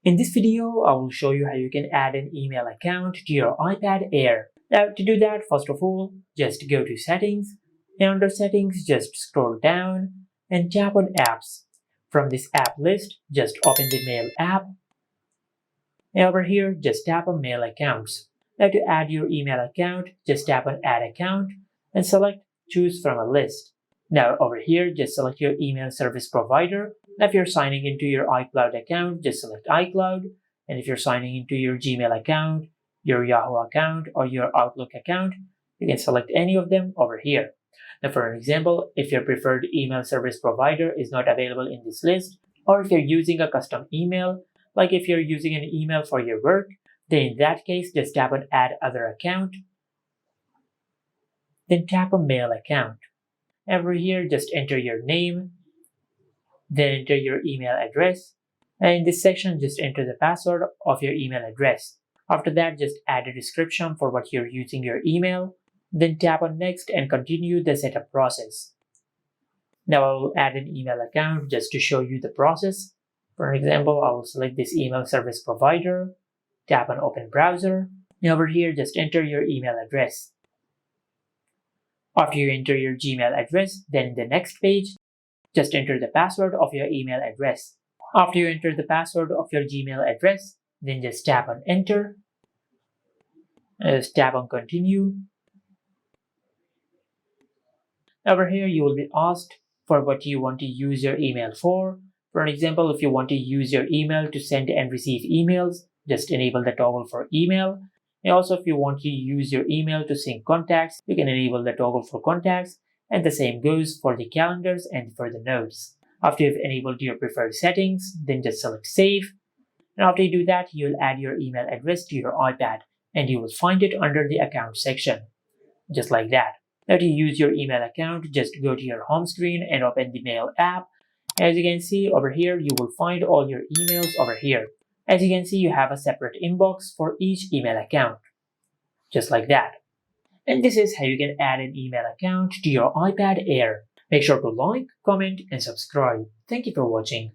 In this video, I will show you how you can add an email account to your iPad Air. Now, to do that, first of all, just go to Settings, and under Settings, just scroll down and tap on Apps. From this app list, just open the Mail app, and over here, just tap on Mail Accounts. Now, to add your email account, just tap on Add Account and select Choose from a list. Now, over here, just select your email service provider. Now, if you're signing into your iCloud account, just select iCloud. And if you're signing into your Gmail account, your Yahoo account, or your Outlook account, you can select any of them over here. Now, for an example, if your preferred email service provider is not available in this list, or if you're using a custom email, like if you're using an email for your work, then in that case, just tap on Add Other Account, then tap on Mail Account. Over here, just enter your name, then enter your email address, and in this section, just enter the password of your email address. After that, just add a description for what you're using your email, then tap on Next and continue the setup process. Now I will add an email account just to show you the process. For example, I will select this email service provider, tap on Open Browser, and over here, just enter your email address. After you enter your Gmail address, then in the next page, just enter the password of your email address. After you enter the password of your Gmail address, then just tap on Enter, just tap on Continue. Over here, you will be asked for what you want to use your email for. For example, if you want to use your email to send and receive emails, just enable the toggle for email. And also, if you want to use your email to sync contacts, you can enable the toggle for contacts, and the same goes for the calendars and for the notes. After you've enabled your preferred settings, then just select Save. And after you do that, you'll add your email address to your iPad, and you will find it under the Account section, just like that. Now to use your email account, just go to your home screen and open the Mail app. As you can see over here, you will find all your emails over here. As you can see, you have a separate inbox for each email account, just like that. And this is how you can add an email account to your iPad Air. Make sure to like, comment, and subscribe. Thank you for watching.